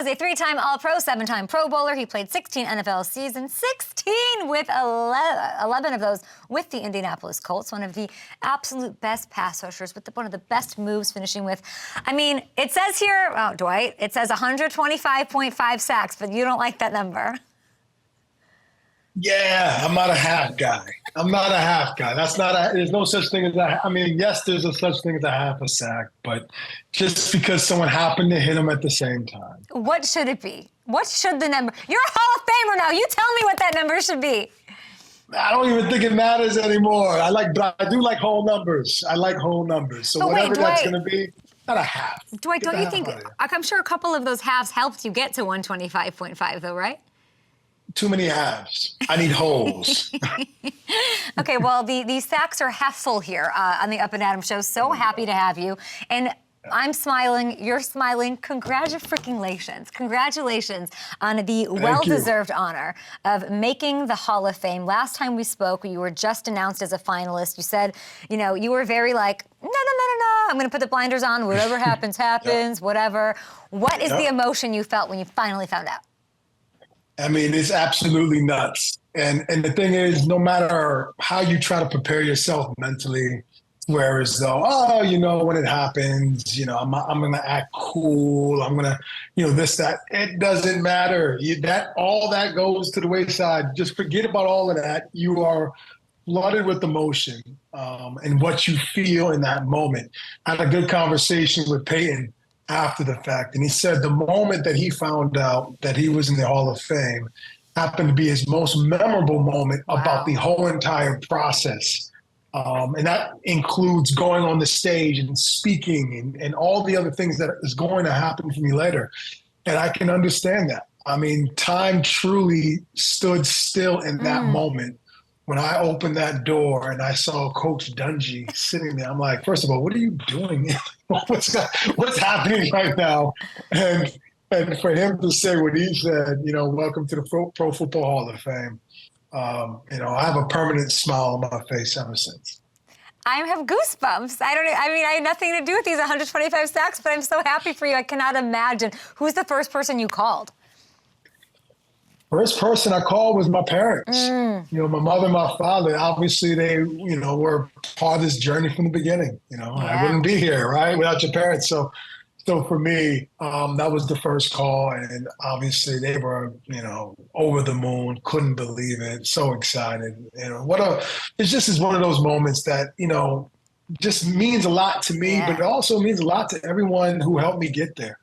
He was a 3-time All-Pro, 7-time Pro Bowler. He played 16 NFL seasons, 16 with 11 of those with the Indianapolis Colts, one of the absolute best pass rushers with one of the best moves, finishing with, I mean, it says here, oh, Dwight, it says 125.5 sacks, but you don't like that number. Yeah, I'm not a half guy. That's not there's no such thing as that. I mean, yes, there's a such thing as a half a sack, but just because someone happened to hit him at the same time. What should it be? What should the number? You're a Hall of Famer now. You tell me what that number should be. I don't even think it matters anymore. But I do like whole numbers. I like whole numbers. So whatever that's going to be, not a half. Dwight, don't you think, I'm sure a couple of those halves helped you get to 125.5 though, right? Too many halves. I need holes. Okay, well, the sacks are half full here on the Up and Adam Show. So happy to have you. And I'm smiling, you're smiling. Congratulations. Congratulations on the well-deserved honor of making the Hall of Fame. Last time we spoke, you were just announced as a finalist. You said, you know, you were very like, no, I'm going to put the blinders on. Whatever happens, happens, whatever. What is the emotion you felt when you finally found out? I mean, it's absolutely nuts. And the thing is, no matter how you try to prepare yourself mentally, where as though, oh, you know, when it happens, you know, I'm going to act cool. I'm going to, you know, this, that. It doesn't matter. All that goes to the wayside. Just forget about all of that. You are flooded with emotion and what you feel in that moment. I had a good conversation with Peyton after the fact, and he said the moment that he found out that he was in the Hall of Fame happened to be his most memorable moment about the whole entire process. And that includes going on the stage and speaking and all the other things that is going to happen for me later. And I can understand that. I mean, time truly stood still in that moment. When I opened that door and I saw Coach Dungy sitting there, I'm like, first of all, what are you doing? What's happening right now? And for him to say what he said, you know, welcome to the Pro Football Hall of Fame. You know, I have a permanent smile on my face ever since. I have goosebumps. I had nothing to do with these 125 sacks, but I'm so happy for you. I cannot imagine. Who's the first person you called? First person I called was my parents. You know, my mother and my father. Obviously, they, you know, were part of this journey from the beginning. You know, I wouldn't be here, right, without your parents. So for me, that was the first call, and obviously they were, you know, over the moon, couldn't believe it, so excited. You know, it's just one of those moments that, you know, just means a lot to me, but it also means a lot to everyone who helped me get there.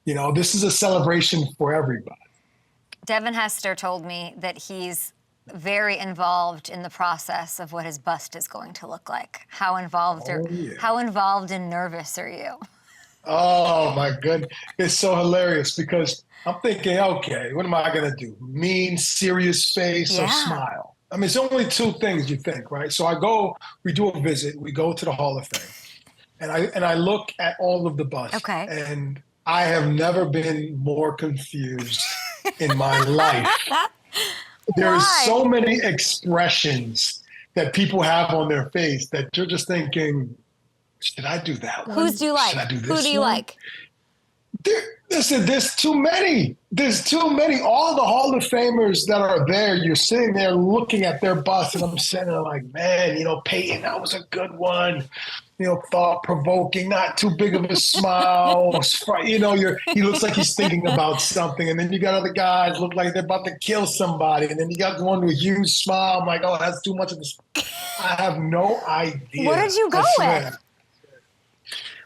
You know, this is a celebration for everybody. Devin Hester told me that he's very involved in the process of what his bust is going to look like. How involved and nervous are you? Oh my goodness. It's so hilarious because I'm thinking, okay, what am I going to do? Mean, serious face or smile? I mean, it's only two things you think, right? So we do a visit, we go to the Hall of Fame, and I look at all of the busts. And I have never been more confused in my life. There's so many expressions that people have on their face that you're just thinking, should I do that one? Who do you like? Should I do this Who do you like? Listen, there's too many. There's too many. All the Hall of Famers that are there, you're sitting there looking at their bust, and I'm sitting there like, man, you know, Peyton, that was a good one. You know, thought-provoking, not too big of a smile. You know, he looks like he's thinking about something. And then you got other guys look like they're about to kill somebody. And then you got one with a huge smile. I'm like, oh, that's too much of this. I have no idea. What did you go with?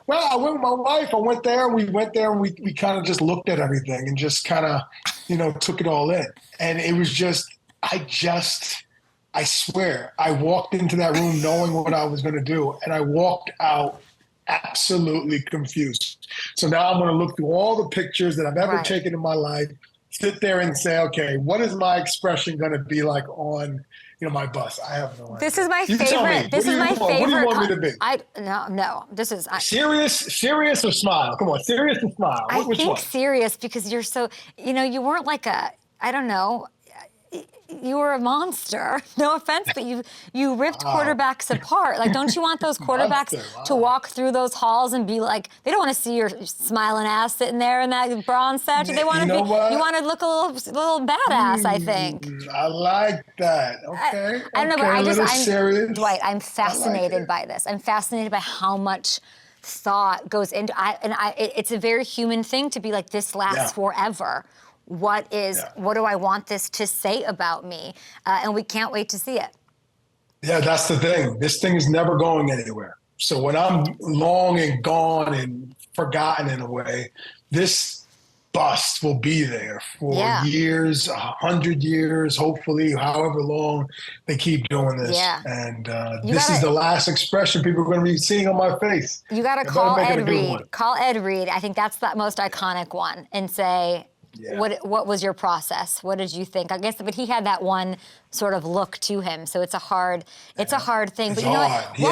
Well, I went with my wife. We went there and we kind of just looked at everything and just kind of, you know, took it all in. And it was just, I swear, I walked into that room knowing what I was going to do, and I walked out absolutely confused. So now I'm going to look through all the pictures that I've ever taken in my life, sit there and say, okay, what is my expression going to be like on, you know, my bus? I have no idea. This is my favorite. This is my favorite. What do you want me to be? No. This is serious or smile? Come on, serious or smile? Which one? Serious, because you're so, you know, you weren't like I don't know. you were a monster. No offense, but you ripped quarterbacks apart. Like, don't you want those quarterbacks to walk through those halls and be like, they don't want to see your smiling ass sitting there in that bronze statue. They want to you want to look a little badass, I think. I like that. Okay. I don't know, but I'm serious. Dwight, I'm fascinated by this. I'm fascinated by how much thought goes into it's a very human thing to be like, this lasts forever. What do I want this to say about me? And we can't wait to see it. Yeah, that's the thing. This thing is never going anywhere. So when I'm long and gone and forgotten in a way, this bust will be there for years, 100 years, hopefully, however long they keep doing this. Yeah. And this is the last expression people are going to be seeing on my face. You got to call Ed Reed. Call Ed Reed. I think that's the most iconic one. And say, what was your process? What did you think? I guess, but he had that one sort of look to him, so it's a hard thing. It's but you know what? He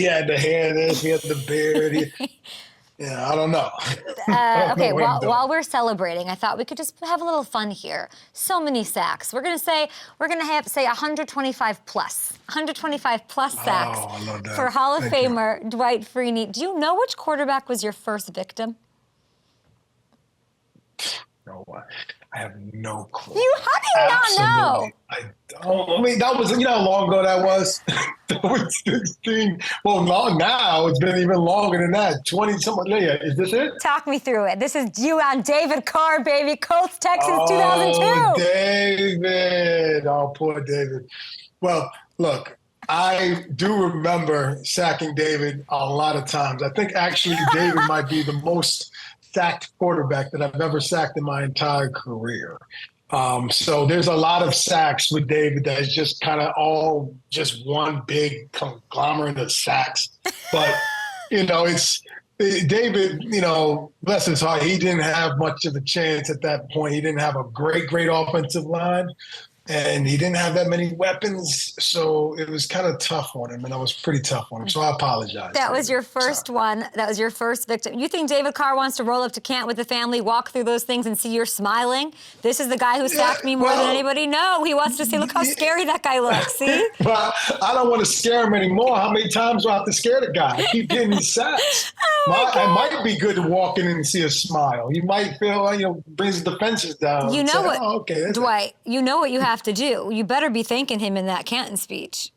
had the hair, he had the beard. I don't know. Okay, while we're celebrating, I thought we could just have a little fun here. So many sacks. We're gonna have 125 plus. 125 plus sacks for Hall of Famer Dwight Freeney. Do you know which quarterback was your first victim? No, I have no clue. How do you not know? I don't. I mean, that was, you know how long ago that was? 2016. Well, now it's been even longer than that. 20-something. Is this it? Talk me through it. This is you on David Carr, baby. Colts, Texans, 2002. Oh, David. Oh, poor David. Well, look, I do remember sacking David a lot of times. I think actually David might be the most sacked quarterback that I've ever sacked in my entire career. So there's a lot of sacks with David that is just kind of all just one big conglomerate of sacks. But, it's David, bless his heart, he didn't have much of a chance at that point. He didn't have a great offensive line. And he didn't have that many weapons, so it was kind of tough on him, and I was pretty tough on him, so I apologize. That was your first one. That was your first victim. You think David Carr wants to roll up to camp with the family, walk through those things, and see you're smiling? This is the guy who sacked me more than anybody? No, he wants to see, look how scary that guy looks, see? Well, I don't want to scare him anymore. How many times do I have to scare the guy? I keep getting these sacks. It might be good to walk in and see a smile. You might feel, brings the defenses down. You know what, Dwight, you know what you have to do. You better be thanking him in that Canton speech.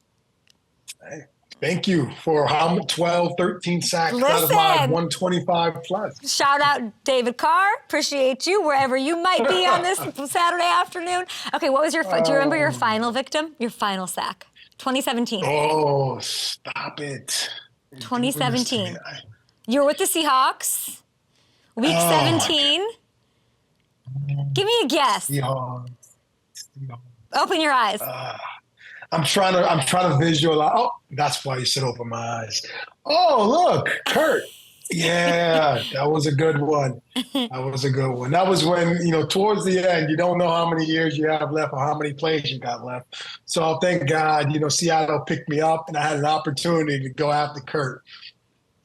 Hey, thank you for 12, 13 sacks out of my 125 plus. Shout out David Carr. Appreciate you wherever you might be on this Saturday afternoon. Okay, what was do you remember your final victim? Your final sack? 2017. Oh, stop it. 2017. You were with the Seahawks. Week 17. Give me a guess. Seahawks. Open your eyes. I'm trying to visualize. Oh, that's why you said open my eyes. Oh, look, Kurt. Yeah, that was a good one. That was when, towards the end, you don't know how many years you have left or how many plays you got left. So thank God, Seattle picked me up and I had an opportunity to go after Kurt.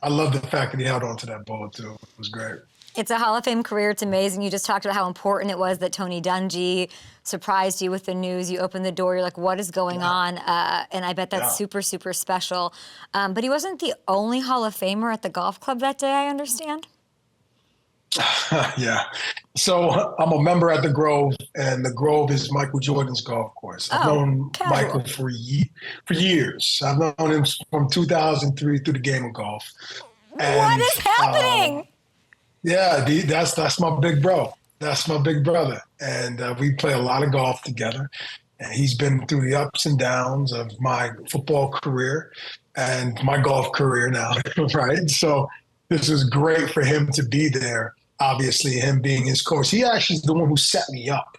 I love the fact that he held on to that ball, too. It was great. It's a Hall of Fame career. It's amazing. You just talked about how important it was that Tony Dungy surprised you with the news. You opened the door. You're like, what is going on? And I bet that's super, super special. But he wasn't the only Hall of Famer at the golf club that day, I understand. Yeah. So I'm a member at the Grove, and the Grove is Michael Jordan's golf course. I've known Michael for years. I've known him from 2003 through the game of golf. And, what is happening? Yeah, that's my big bro. That's my big brother. And we play a lot of golf together. And he's been through the ups and downs of my football career and my golf career now, right? So this was great for him to be there, obviously, him being his coach. He actually is the one who set me up.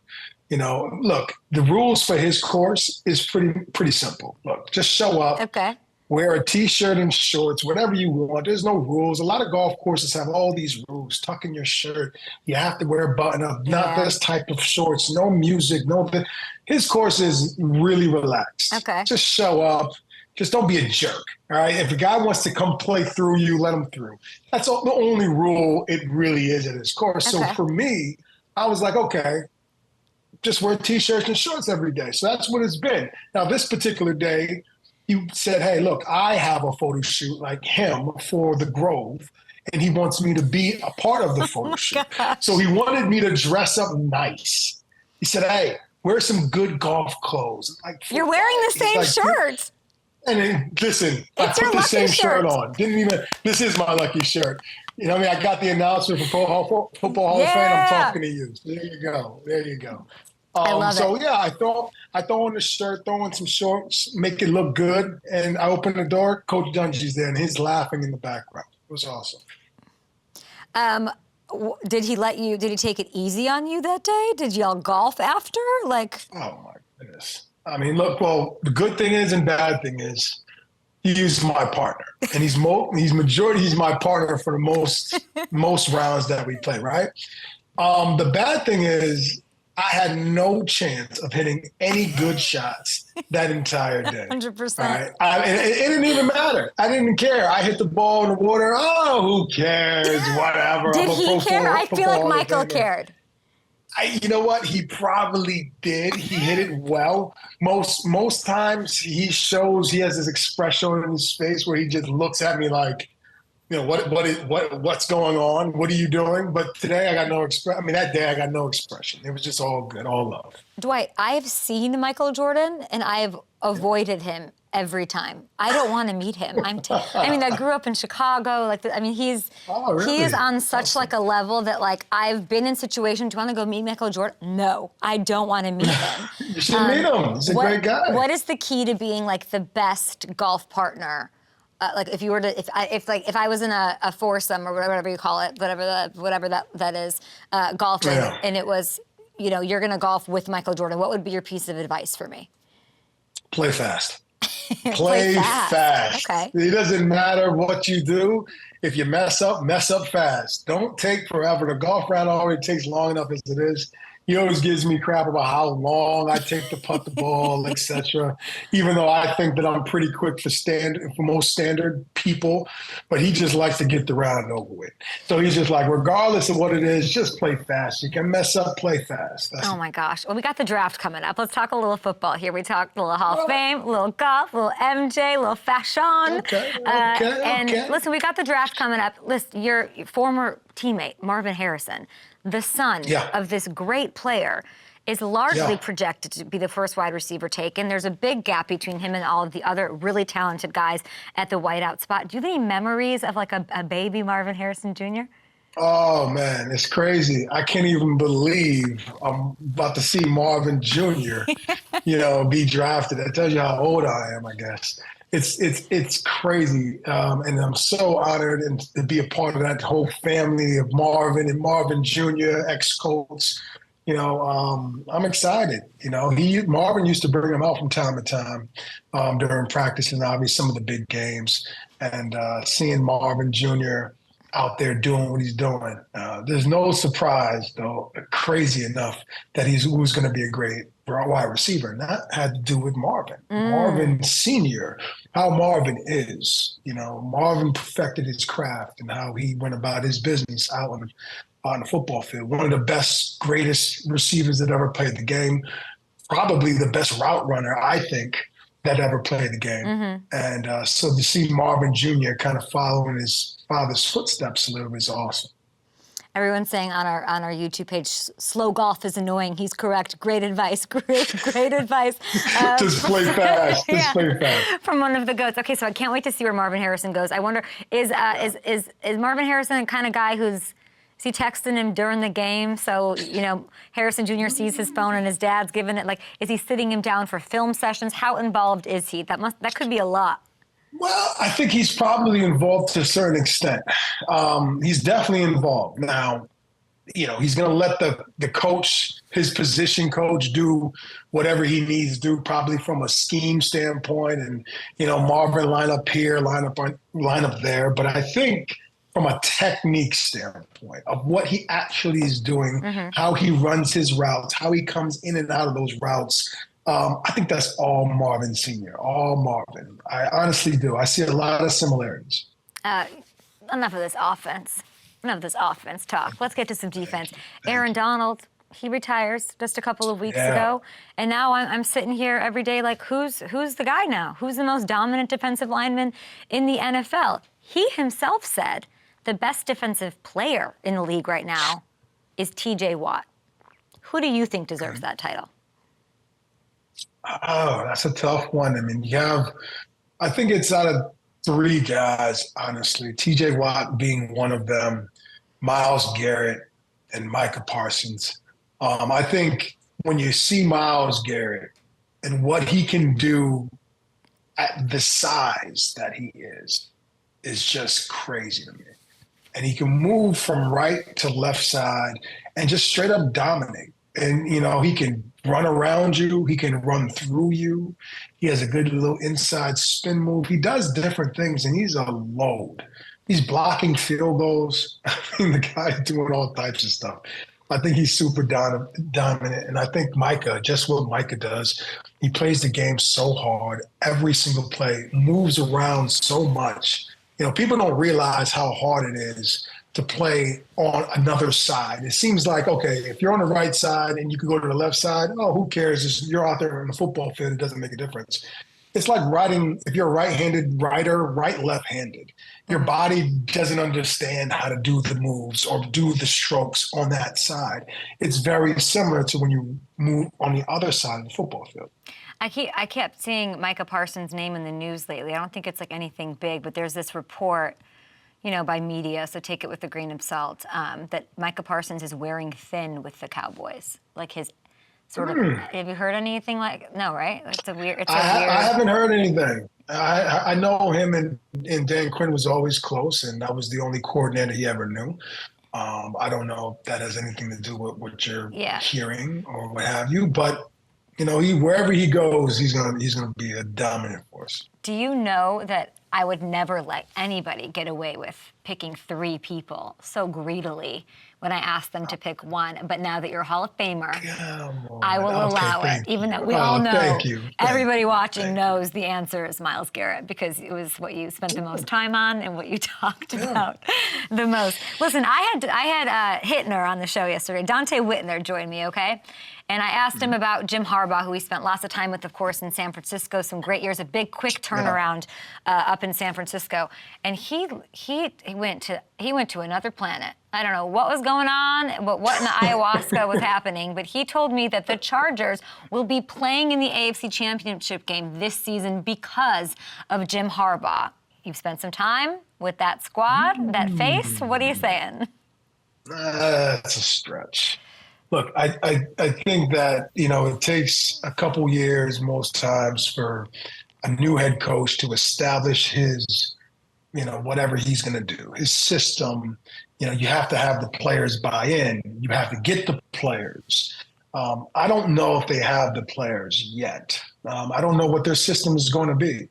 Look, the rules for his course is pretty simple. Look, just show up. Okay. Wear a T-shirt and shorts, whatever you want. There's no rules. A lot of golf courses have all these rules. Tuck in your shirt. You have to wear a button-up. Not this type of shorts. No music. His course is really relaxed. Okay. Just show up. Just don't be a jerk. All right. If a guy wants to come play through you, let him through. That's the only rule it really is at his course. Okay. So for me, I was like, okay, just wear T-shirts and shorts every day. So that's what it's been. Now, this particular day, he said, hey, look, I have a photo shoot like him for the Grove, and he wants me to be a part of the photo shoot. So he wanted me to dress up nice. He said, hey, wear some good golf clothes. Like, you're wearing the same shirt. And then, listen, I It's your put the same lucky shirt shirt. on. This is my lucky shirt. You know what I mean? I got the announcement for Football Hall of Fame. I'm talking to you. So there you go. I love so it. yeah, I throw on the shirt, throw on some shorts, make it look good. And I open the door, Coach Dungy's there, and he's laughing in the background. It was awesome. Did he take it easy on you that day? Did y'all golf after? Like, oh my goodness. I mean, look, well, the good thing is and bad thing is he's my partner. And he's my partner for the most rounds that we play, right? The bad thing is I had no chance of hitting any good shots that entire day. 100%. Right? It didn't even matter. I didn't care. I hit the ball in the water. Oh, who cares? Whatever. Did he care? I feel like Michael cared. You know what? He probably did. He hit it well. Most times he has this expression on his face where he just looks at me like, you know, what's going on? What are you doing? But today I got no expression. I mean, that day I got no expression. It was just all good, all love. Dwight, I have seen Michael Jordan and I have avoided him every time. I don't want to meet him. I grew up in Chicago. He is on such like a level that like I've been in situations. Do you want to go meet Michael Jordan? No, I don't want to meet him. You should meet him. He's a great guy. What is the key to being like the best golf partner? Like if you were to, if I was in a foursome or whatever you call it, whatever that is, golfing, and it was, you know, you're gonna golf with Michael Jordan, what would be your piece of advice for me? Play fast. Play fast. Okay. It doesn't matter what you do. If you mess up fast. Don't take forever. The golf round already takes long enough as it is. He always gives me crap about how long I take to putt the ball, etc. Even though I think that I'm pretty quick for most standard people, but he just likes to get the round over with. So he's just like, regardless of what it is, just play fast. You can mess up, play fast. Oh my gosh. Well, we got the draft coming up. Let's talk a little football here. We talked a little Hall of Fame, a little golf, a little MJ, a little fashion. And listen, we got the draft coming up. Listen, your former teammate, Marvin Harrison, the son of this great player, is largely projected to be the first wide receiver taken. There's a big gap between him and all of the other really talented guys at the wideout spot. Do you have any memories of like a baby Marvin Harrison Jr.? Oh, man, it's crazy. I can't even believe I'm about to see Marvin Jr., be drafted. That tells you how old I am, I guess. It's crazy, and I'm so honored and to be a part of that whole family of Marvin and Marvin Jr., ex-Colts. I'm excited. Marvin used to bring him out from time to time during practice and obviously some of the big games. And seeing Marvin Jr. out there doing what he's doing, there's no surprise, though, crazy enough that who's going to be a great wide receiver. And that had to do with Marvin. Marvin Sr., how Marvin is. Marvin perfected his craft and how he went about his business out on the football field. One of the best, greatest receivers that ever played the game. Probably the best route runner, I think, that ever played the game. And so to see Marvin Jr. kind of following his father's footsteps a little bit is awesome. Everyone's saying on our YouTube page, slow golf is annoying. He's correct. Great advice. Great advice. Just play fast. Just play fast. From one of the GOATs. Okay, so I can't wait to see where Marvin Harrison goes. I wonder, is Marvin Harrison the kind of guy is he texting him during the game? So, Harrison Jr. sees his phone and his dad's giving it, is he sitting him down for film sessions? How involved is he? That could be a lot. Well, I think he's probably involved to a certain extent. He's definitely involved. Now, he's going to let the coach, his position coach, do whatever he needs to do, probably from a scheme standpoint. And, Marvin line up here, line up there. But I think from a technique standpoint of what he actually is doing, how he runs his routes, how he comes in and out of those routes, I think that's all Marvin Sr., all Marvin. I honestly do. I see a lot of similarities. Enough of this offense talk. Let's get to some defense. Aaron Donald, He retires just a couple of weeks Yeah. ago, and now I'm sitting here every day like, who's the guy now? Who's the most dominant defensive lineman in the NFL? He himself said the best defensive player in the league right now is T.J. Watt. Who do you think deserves that title? Oh, that's a tough one. I mean, I think it's out of three guys, honestly. T.J. Watt being one of them, Myles Garrett, and Micah Parsons. I think when you see Myles Garrett and what he can do at the size that he is just crazy to me. And he can move from right to left side and just straight up dominate. And, he can run around you. He can run through you. He has a good little inside spin move. He does different things, and he's a load. He's blocking field goals. I mean, the guy's doing all types of stuff. I think he's super dominant. And I think Micah, just what Micah does, he plays the game so hard, every single play, moves around so much. People don't realize how hard it is to play on another side. It seems like, okay, if you're on the right side and you can go to the left side, oh, who cares? You're out there on the football field. It doesn't make a difference. It's like if you're a right-handed writer, left-handed. Your body doesn't understand how to do the moves or do the strokes on that side. It's very similar to when you move on the other side of the football field. I kept seeing Micah Parsons' name in the news lately. I don't think it's like anything big, but there's this report, by media, so take it with a grain of salt, that Micah Parsons is wearing thin with the Cowboys. Like his sort of, have you heard anything no, right? I haven't heard anything. I know him and Dan Quinn was always close, and that was the only coordinator he ever knew. I don't know if that has anything to do with what you're hearing or what have you, but wherever he goes, he's gonna be a dominant force. Do you know that I would never let anybody get away with picking three people so greedily when I asked them to pick one? But now that you're a Hall of Famer, I will allow it, even though we all know everybody watching knows the answer is Myles Garrett because it was what you spent the most time on and what you talked about the most. Listen, I had Hittner on the show yesterday. Dante Whitner joined me, okay? And I asked him about Jim Harbaugh, who he spent lots of time with, of course, in San Francisco, some great years, a big, quick turnaround up in San Francisco. And he went to another planet. I don't know what was going on, what in the ayahuasca was happening, but he told me that the Chargers will be playing in the AFC Championship game this season because of Jim Harbaugh. You've spent some time with that squad, that face. What are you saying? That's a stretch. Look, I think that, it takes a couple years most times for a new head coach to establish his, whatever he's going to do, his system. You have to have the players buy in. You have to get the players. I don't know if they have the players yet. I don't know what their system is going to be.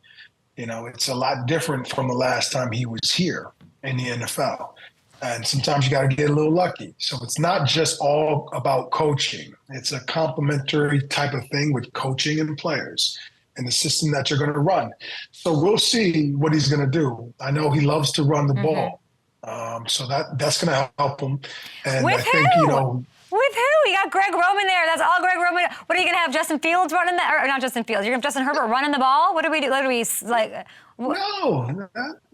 It's a lot different from the last time he was here in the NFL. And sometimes you got to get a little lucky. So it's not just all about coaching. It's a complementary type of thing with coaching and players and the system that you're going to run. So we'll see what he's going to do. I know he loves to run the ball. So that's going to help him. And with I think, who? With who? You got Greg Roman there. That's all Greg Roman. What are you going to have Justin Fields running that? Or not Justin Fields. You're going to have Justin Herbert running the ball? What do we do? Like... No.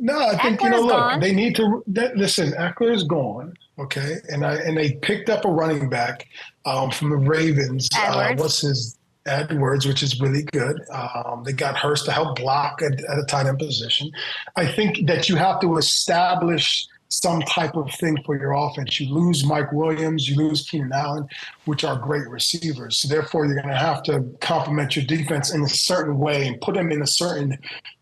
I think Eckler's they need to listen. Eckler's gone, okay, and they picked up a running back from the Ravens. Edwards, which is really good. They got Hurst to help block at a tight end position. I think that you have to establish some type of thing for your offense. You lose Mike Williams, you lose Keenan Allen, which are great receivers. So therefore, you're going to have to complement your defense in a certain way and put them in a certain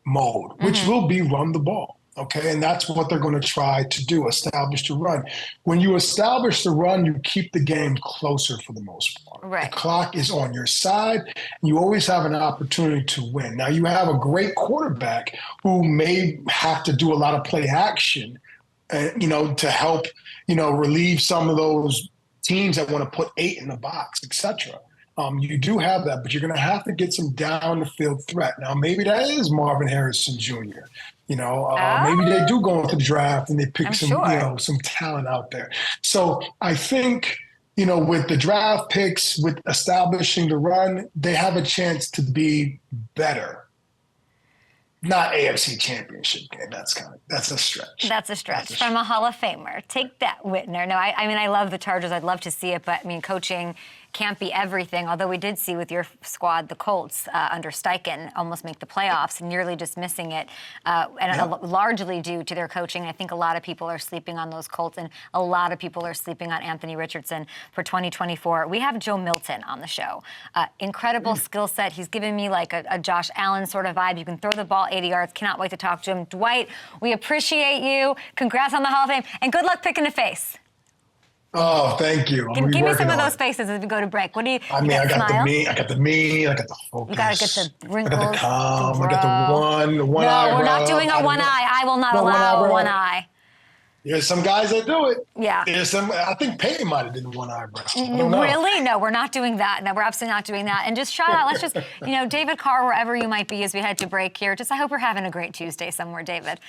mode, which will be run the ball. Okay, and that's what they're going to try to do, establish the run. When you establish the run, you keep the game closer for the most part. Right. The clock is on your side, and you always have an opportunity to win. Now, you have a great quarterback who may have to do a lot of play action, to help, relieve some of those teams that want to put 8 in the box, etc. You do have that, but you're going to have to get some down the field threat. Now, maybe that is Marvin Harrison Jr. Maybe they do go into the draft and they pick some talent out there. So I think with the draft picks, with establishing the run, they have a chance to be better. Not AFC Championship game. That's a stretch. That's a stretch from a Hall of Famer. Take that, Whitner. No, I mean, I love the Chargers. I'd love to see it, but I mean, coaching can't be everything. Although we did see with your squad, the Colts under Steichen, almost make the playoffs, nearly just missing it, largely due to their coaching. I think a lot of people are sleeping on those Colts, and a lot of people are sleeping on Anthony Richardson for 2024. We have Joe Milton on the show. Incredible skill set. He's giving me like a Josh Allen sort of vibe. You can throw the ball 80 yards. Cannot wait to talk to him. Dwight, we appreciate you. Congrats on the Hall of Fame, and good luck picking a face. Oh, thank you. Give me some of those faces as we go to break. What do you? I mean, I got the mean, I got the focus. You gotta get the wrinkles. I got the calm. I got the one eye. No, we're not doing a one eye. I will not allow one eye. There's some guys that do it. Yeah. There's some. I think Payne might have done one eyebrow. I don't know. Really? No, we're not doing that. No, we're absolutely not doing that. And just shout out. Let's just, David Carr, wherever you might be as we head to break here. Just, I hope you're having a great Tuesday somewhere, David.